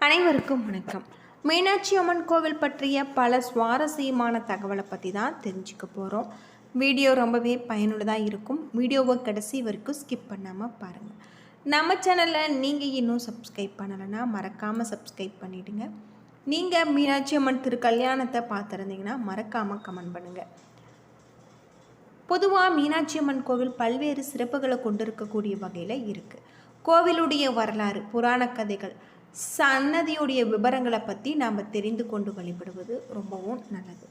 அனைவருக்கும் வணக்கம். மீனாட்சி அம்மன் கோவில் பற்றிய பல சுவாரஸ்யமான தகவலை பற்றி தான் தெரிஞ்சுக்க போகிறோம். வீடியோ ரொம்பவே பயனுள்ளதாக இருக்கும். வீடியோவை கடைசி வரைக்கும் ஸ்கிப் பண்ணாமல் பாருங்கள். நம்ம சேனலில் நீங்கள் இன்னும் சப்ஸ்கிரைப் பண்ணலைன்னா மறக்காமல் சப்ஸ்கிரைப் பண்ணிவிடுங்க. நீங்கள் மீனாட்சி அம்மன் திருக்கல்யாணத்தை பார்த்துருந்தீங்கன்னா மறக்காமல் கமெண்ட் பண்ணுங்கள். பொதுவாக மீனாட்சி அம்மன் கோவில் பல்வேறு சிறப்புகளை கொண்டிருக்கக்கூடிய வகையில் இருக்குது. கோவிலுடைய வரலாறு, புராண கதைகள், சன்னதியுடைய விவரங்களை பற்றி நாம் தெரிந்து கொண்டு வழிபடுவது ரொம்பவும் நல்லது.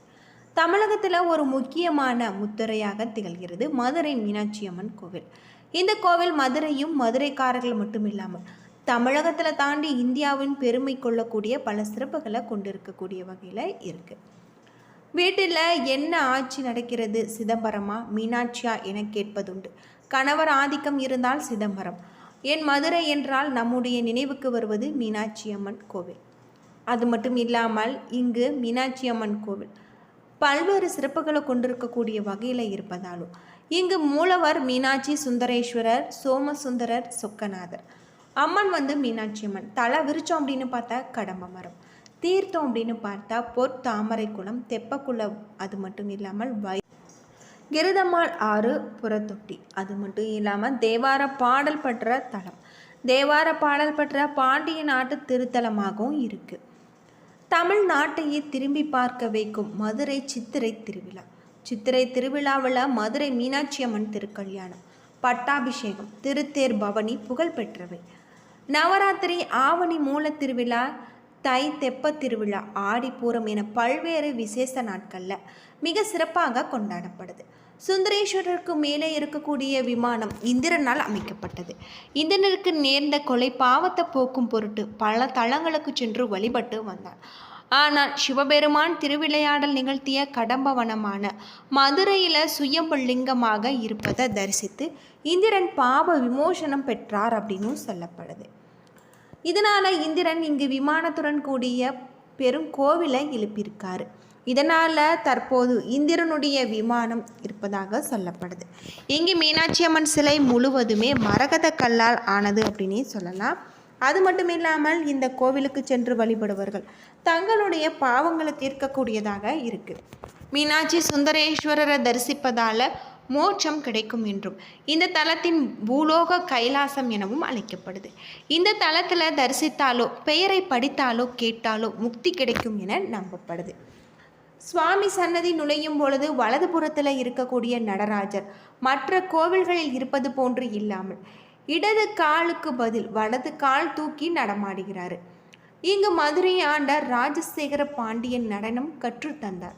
தமிழகத்தில் ஒரு முக்கியமான முத்திரையாக திகழ்கிறது மதுரை மீனாட்சி அம்மன் கோவில். இந்த கோவில் மதுரையும் மதுரைக்காரர்கள் மட்டும் இல்லாமல் தமிழகத்தில் தாண்டி இந்தியாவின் பெருமை கொள்ளக்கூடிய பல சிறப்புகளை கொண்டிருக்கக்கூடிய வகையில் இருக்குது. வீட்டில் என்ன ஆட்சி நடக்கிறது, சிதம்பரமா மீனாட்சியா என கேட்பதுண்டு. கணவர் ஆதிக்கம் இருந்தால் சிதம்பரம், என் மதுரை என்றால் நம்முடைய நினைவுக்கு வருவது மீனாட்சி அம்மன் கோவில். அது மட்டும் இல்லாமல் இங்கு மீனாட்சி அம்மன் கோவில் பல்வேறு சிறப்புகளை கொண்டிருக்கக்கூடிய வகையில் இருப்பதாலும் இங்கு மூலவர் மீனாட்சி சுந்தரேஸ்வரர், சோமசுந்தரர், சொக்கநாதர். அம்மன் மீனாட்சி அம்மன். தலை விரிச்சோம் அப்படின்னு பார்த்தா கடம்ப மரம், தீர்த்தம் அப்படின்னு பார்த்தா பொற்தாமரை குளம், தெப்பக்குளம். அது மட்டும் இல்லாமல் கிருதம்மாள் ஆறு, புறத்தொட்டி. அது மட்டும் இல்லாமல் தேவார பாடல் பெற்ற தலம், தேவார பாடல் பெற்ற பாண்டிய நாட்டு திருத்தலமாகவும் இருக்குது. தமிழ்நாட்டையே திரும்பி பார்க்க வைக்கும் மதுரை சித்திரை திருவிழா. சித்திரை திருவிழாவில் மதுரை மீனாட்சி அம்மன் திருக்கல்யாணம், பட்டாபிஷேகம், திருத்தேர் பவனி புகழ் பெற்றவை. நவராத்திரி, ஆவணி மூல திருவிழா, தை தெப்ப திருவிழா, ஆடிப்பூரம் என பல்வேறு விசேஷ நாட்களில் மிக சிறப்பாக கொண்டாடப்படுது. சுந்தரேஸ்வரருக்கு மேலே இருக்கக்கூடிய விமானம் இந்திரனால் அமைக்கப்பட்டது. இந்திரனுக்கு நேர்ந்த கொலை பாவத்தை போக்கும் பொருட்டு பல தலங்களுக்கு சென்று வழிபட்டு வந்தார். ஆனால் சிவபெருமான் திருவிளையாடல் நிகழ்த்திய கடம்பவனமான மதுரையில் சுயம்புலிங்கமாக இருப்பதை தரிசித்து இந்திரன் பாவ விமோசனம் பெற்றார் அப்படின்னு சொல்லப்படுது. இதனால் இந்திரன் இங்கு விமானத்துடன் கூடிய பெரும் கோவிலை எழுப்பியிருக்காரு. இதனால் தற்போது இந்திரனுடைய விமானம் இருப்பதாக சொல்லப்படுது. இங்கு மீனாட்சி அம்மன் சிலை முழுவதுமே மரகத கல்லால் ஆனது அப்படின்னே சொல்லலாம். அது மட்டும் இல்லாமல் இந்த கோவிலுக்கு சென்று வழிபடுவர்கள் தங்களுடைய பாவங்களை தீர்க்கக்கூடியதாக இருக்குது. மீனாட்சி சுந்தரேஸ்வரரை தரிசிப்பதால் மோட்சம் கிடைக்கும் என்றும் இந்த தலத்தின் பூலோக கைலாசம் எனவும் அழைக்கப்படுது. இந்த தலத்தில் தரிசித்தாலோ, பெயரை படித்தாலோ, கேட்டாலோ முக்தி கிடைக்கும் என நம்பப்படுது. சுவாமி சன்னதி நுழையும் பொழுது வலது புறத்தில் இருக்கக்கூடிய நடராஜர் மற்ற கோவில்களில் இருப்பது போன்று இல்லாமல் இடது காலுக்கு பதில் வலது கால் தூக்கி நடமாடுகிறார். இங்கு மதுரை ஆண்ட ராஜசேகர பாண்டியன் நடனம் கற்றுத்தந்தார்.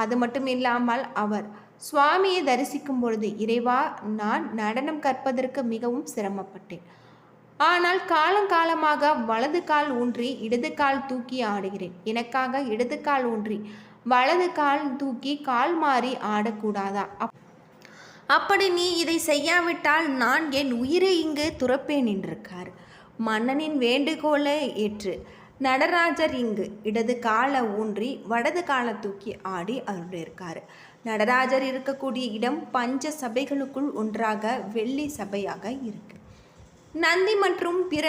அது மட்டும் இல்லாமல் அவர் சுவாமியை தரிசிக்கும் பொழுது, இறைவா, நான் நடனம் கற்பதற்கு மிகவும் சிரமப்பட்டேன். ஆனால் காலங்காலமாக வலது கால் ஊன்றி இடது கால் தூக்கி ஆடுகிறேன். எனக்காக இடது கால் ஊன்றி வலது கால் தூக்கி கால் மாறி ஆடக்கூடாதா? அப்படி நீ இதை செய்யாவிட்டால் நான் என் உயிரை இங்கு துறப்பேன் என்றிருக்கார். மன்னனின் வேண்டுகோளை ஏற்று நடராஜர் இங்கு இடது காலை ஊன்றி வலது காலை தூக்கி ஆடி அருளிருக்கார். நடராஜர் இருக்கக்கூடிய இடம் பஞ்ச சபைகளுக்குள் ஒன்றாக வெள்ளி சபையாக இருக்கு. நந்தி மற்றும் பிற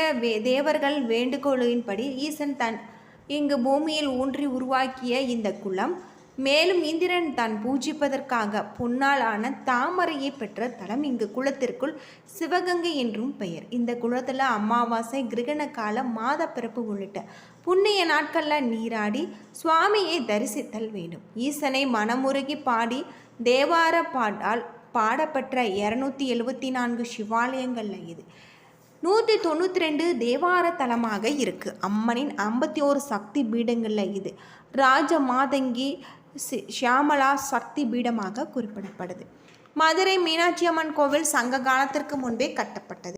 தேவர்கள் வேண்டுகோளின்படி ஈசன் இங்கு பூமியில் ஊன்றி உருவாக்கிய இந்த குளம், மேலும் இந்திரன் தான் பூஜிப்பதற்காக பொன்னால் ஆன தாமரையை பெற்ற தலம். இங்கு குளத்திற்குள் சிவகங்கை என்றும் பெயர். இந்த குளத்தில் அமாவாசை, கிரகண காலம், மாத பிறப்பு உள்ளிட்ட புண்ணிய நாட்களில் நீராடி சுவாமியை தரிசித்தல் வேண்டும். ஈசனை மனமுருகி பாடி தேவார பாடால் பாடப்பெற்ற 274 சிவாலயங்களில் இது 192 தேவார தலமாக இருக்குது. அம்மனின் 51 சக்தி பீடங்களில் இது ராஜ மாதங்கி ஷியாமலா சக்தி பீடமாக குறிப்பிடப்படுது. மதுரை மீனாட்சி அம்மன் கோவில் சங்க காலத்திற்கு முன்பே கட்டப்பட்டது.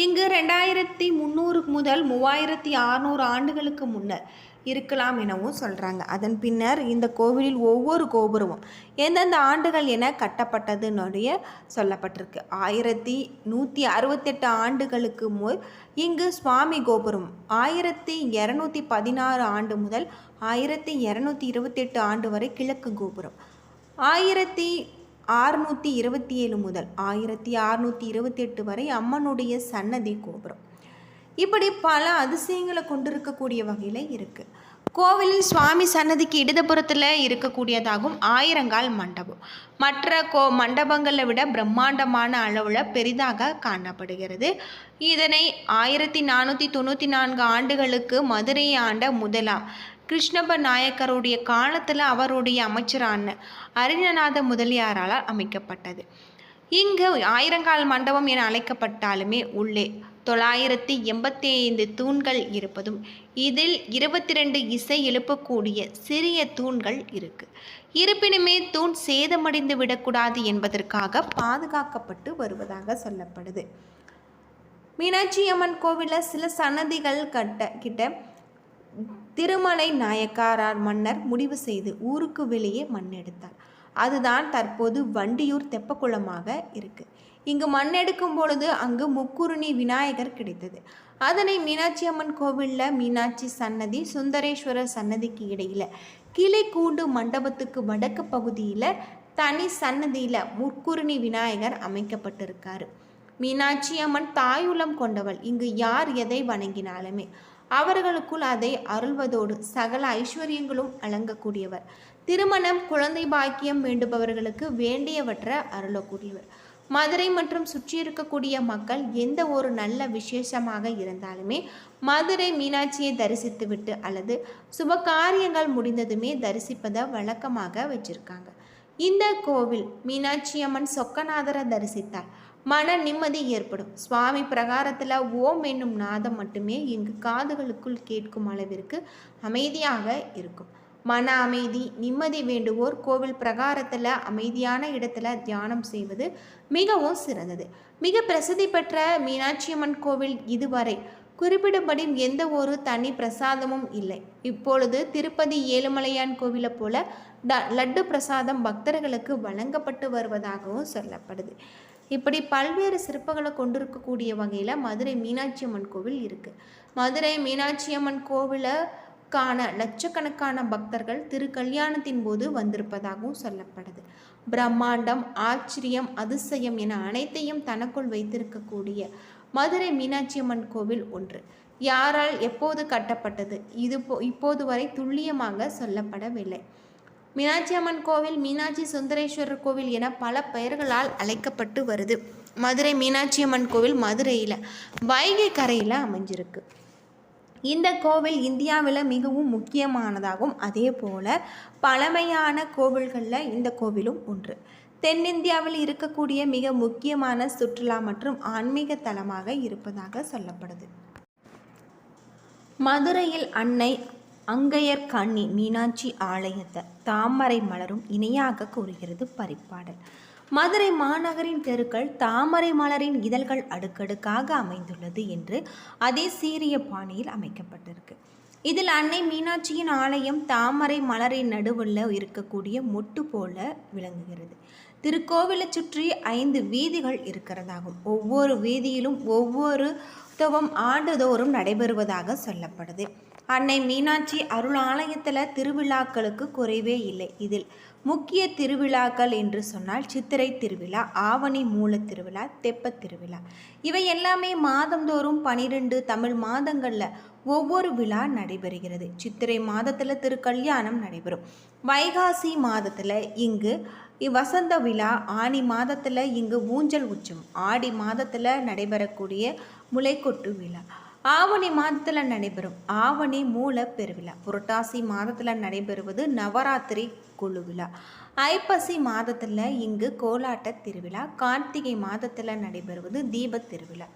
இங்கு 2300 முதல் 3600 ஆண்டுகளுக்கு முன்னர் இருக்கலாம் எனவும் சொல்கிறாங்க. அதன் பின்னர் இந்த கோவிலில் ஒவ்வொரு கோபுரமும் எந்தெந்த ஆண்டுகள் என கட்டப்பட்டதுனுடைய சொல்லப்பட்டிருக்கு. 1168 ஆண்டுகளுக்கு முன் இங்கு சுவாமி கோபுரம், 1216 ஆண்டு முதல் 1228 ஆண்டு வரை கிழக்கு கோபுரம், 1627 முதல் 1628 வரை அம்மனுடைய சன்னதி கோபுரம். இப்படி பல அதிசயங்களை கொண்டிருக்கக்கூடிய வகையில் இருக்குது. கோவிலில் சுவாமி சன்னதிக்கு இடதுபுறத்தில் இருக்கக்கூடியதாகும் ஆயிரங்கால் மண்டபம் மற்ற மண்டபங்களை விட பிரம்மாண்டமான அளவில் பெரிதாக காணப்படுகிறது. இதனை 1494 ஆண்டுகளுக்கு மதுரையை ஆண்ட முதலாம் கிருஷ்ணப்ப நாயக்கருடைய காலத்தில் அவருடைய அமைச்சரான அரிஞநாத முதலியாரால் அமைக்கப்பட்டது. இங்கு ஆயிரங்கால் மண்டபம் என அழைக்கப்பட்டாலுமே உள்ளே 985 தூண்கள் இருப்பதும் இதில் 22 இசை எழுப்பக்கூடிய சிறிய தூண்கள் இருக்கு. இருப்பினுமே தூண் சேதமடைந்து விடக்கூடாது என்பதற்காக பாதுகாக்கப்பட்டு வருவதாக சொல்லப்படுது. மீனாட்சி அம்மன் கோவிலில் சில சன்னதிகள் கிட்ட திருமலை நாயக்காரார் மன்னர் முடிவு செய்து ஊருக்கு வெளியே மண் எடுத்தார். அதுதான் தற்போது வண்டியூர் தெப்பக்குளமாக இருக்கு. இங்கு மண் எடுக்கும் பொழுது அங்கு முக்குருணி விநாயகர் கிடைத்தது. அதனை மீனாட்சி அம்மன் கோவிலில் மீனாட்சி சன்னதி சுந்தரேஸ்வரர் சன்னதிக்கு இடையில் கிளைக்கூண்டு மண்டபத்துக்கு வடக்கு பகுதியில் தனி சன்னதியில் முக்குருணி விநாயகர் அமைக்கப்பட்டிருக்காரு. மீனாட்சி அம்மன் தாயுள்ளம் கொண்டவள். இங்கு யார் எதை வணங்கினாலுமே அவர்களுக்குள் அதை அருள்வதோடு சகல ஐஸ்வர்யங்களும் வழங்கக்கூடியவர். திருமணம் குழந்தை பாக்கியம் வேண்டுபவர்களுக்கு வேண்டியவற்றை அருளக்கூடியவர். மதுரை மற்றும் சுற்றி இருக்கக்கூடிய மக்கள் எந்த ஒரு நல்ல விசேஷமாக இருந்தாலுமே மதுரை மீனாட்சியை தரிசித்துவிட்டு அல்லது சுப காரியங்கள் முடிந்ததுமே தரிசிப்பதை வழக்கமாக வச்சிருக்காங்க. இந்த கோவில் மீனாட்சி அம்மன் சொக்கநாதரை தரிசித்தால் மன நிம்மதி ஏற்படும். சுவாமி பிரகாரத்தில் ஓம் என்னும் நாதம் மட்டுமே இங்கு காதுகளுக்குள் கேட்கும் அளவிற்கு அமைதியாக இருக்கும். மன அமைதி நிம்மதி வேண்டுவோர் கோவில் பிரகாரத்தில் அமைதியான இடத்துல தியானம் செய்வது மிகவும் சிறந்தது. மிக பிரசித்தி பெற்ற மீனாட்சி அம்மன் கோவில் இதுவரை குறிப்பிடப்படி எந்த ஒரு தனி பிரசாதமும் இல்லை. இப்பொழுது திருப்பதி ஏழுமலையான் கோவிலை போல லட்டு பிரசாதம் பக்தர்களுக்கு வழங்கப்பட்டு வருவதாகவும் சொல்லப்படுது. இப்படி பல்வேறு சிறப்புகளை கொண்டிருக்கக்கூடிய வகையில் மதுரை மீனாட்சி அம்மன் கோவில் இருக்குது. மதுரை மீனாட்சி அம்மன் கோவிலை காண லட்சக்கணக்கான பக்தர்கள் திருக்கல்யாணத்தின் போது வந்திருப்பதாகவும் சொல்லப்படுது. பிரம்மாண்டம் ஆச்சரியம் அதிசயம் என அனைத்தையும் தனக்குள் வைத்திருக்கக்கூடிய மதுரை மீனாட்சி அம்மன் கோவில் ஒன்று. யாரால் எப்போது கட்டப்பட்டது இப்போது வரை துல்லியமாக சொல்லப்படவில்லை. மீனாட்சி அம்மன் கோவில் மீனாட்சி சுந்தரேஸ்வரர் கோவில் என பல பெயர்களால் அழைக்கப்பட்டு வருது. மதுரை மீனாட்சி அம்மன் கோவில் மதுரையில் வைகை கரையில் அமைஞ்சிருக்கு. இந்த கோவில் இந்தியாவில் மிகவும் முக்கியமானதாகும். அதே போல் பழமையான கோவில்களில் இந்த கோவிலும் ஒன்று. தென்னிந்தியாவில் இருக்கக்கூடிய மிக முக்கியமான சுற்றுலா மற்றும் ஆன்மீக தலமாக இருப்பதாக சொல்லப்படுது. மதுரையில் அன்னை அங்கையர் கண்ணி மீனாட்சி ஆலயத்தை தாமரை மலரும் இணையாக கூறுகிறது பரிப்பாடல். மதுரை மாநகரின் தெருக்கள் தாமரை மலரின் இதழ்கள் அடுக்கடுக்காக அமைந்துள்ளது என்று அதே சீரிய பாணியில் அமைக்கப்பட்டிருக்கு. இதில் அன்னை மீனாட்சியின் ஆலயம் தாமரை மலரின் நடுவில் இருக்கக்கூடிய மொட்டு போல விளங்குகிறது. திருக்கோவிலை சுற்றி 5 வீதிகள் இருக்கிறதாகும். ஒவ்வொரு வீதியிலும் ஒவ்வொரு உற்சவம் ஆண்டுதோறும் நடைபெறுவதாக சொல்லப்படுது. அன்னை மீனாட்சி அருள் ஆலயத்தில் திருவிழாக்களுக்கு குறைவே இல்லை. இதில் முக்கிய திருவிழாக்கள் என்று சொன்னால் சித்திரை திருவிழா, ஆவணி மூல திருவிழா, தெப்பத் திருவிழா, இவை எல்லாமே மாதந்தோறும் 12 தமிழ் மாதங்களில் ஒவ்வொரு விழா நடைபெறுகிறது. சித்திரை மாதத்தில் திருக்கல்யாணம் நடைபெறும். வைகாசி மாதத்தில் இங்கு வசந்த விழா, ஆனி மாதத்தில் இங்கு ஊஞ்சல் உற்சவம், ஆடி மாதத்தில் நடைபெறக்கூடிய முளைக்கொட்டு விழா, ஆவணி மாதத்தில் நடைபெறும் ஆவணி மூல பெருவிழா, புரட்டாசி மாதத்தில் நடைபெறுவது நவராத்திரி குழு விழா, ஐப்பசி மாதத்தில் இங்கு கோலாட்ட திருவிழா, கார்த்திகை மாதத்தில் நடைபெறுவது தீப திருவிழா,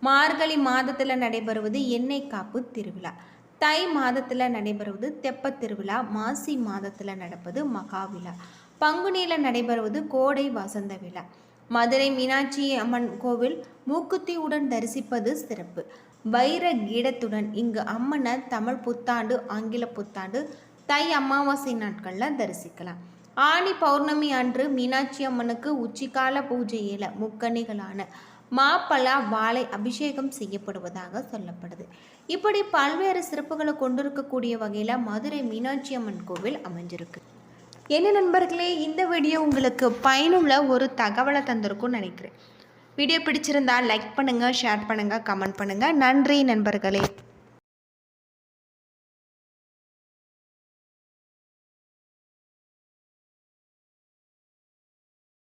மார்கழி மாதத்தில் நடைபெறுவது எண்ணெய் காப்பு திருவிழா, தை மாதத்தில் நடைபெறுவது தெப்பத் திருவிழா, மாசி மாதத்தில் நடப்பது மகாவிழா, பங்குனியில் நடைபெறுவது கோடை வசந்த விழா. மதுரை மீனாட்சி அம்மன் கோவில் மூக்குத்தியுடன் தரிசிப்பது சிறப்பு. வைர கீடத்துடன் இங்கு அம்மனை தமிழ் புத்தாண்டு, ஆங்கில புத்தாண்டு, தை அமாவாசை நாட்களில் தரிசிக்கலாம். ஆனி பௌர்ணமி அன்று மீனாட்சி அம்மனுக்கு உச்சிக்கால பூஜையில் முக்கணிகளான மாப்பழா வாழை அபிஷேகம் செய்யப்படுவதாக சொல்லப்படுது. இப்படி பல்வேறு சிறப்புகளை கொண்டிருக்கக்கூடிய வகையில் மதுரை மீனாட்சி அம்மன் கோவில் அமைஞ்சிருக்கு. என்ன நண்பர்களே, இந்த வீடியோ உங்களுக்கு பயனுள்ள ஒரு தகவலை தந்திருக்கும்னு நினைக்கிறேன். வீடியோ பிடிச்சிருந்தால் லைக் பண்ணுங்கள், ஷேர் பண்ணுங்கள், கமெண்ட் பண்ணுங்கள். நன்றி நண்பர்களே.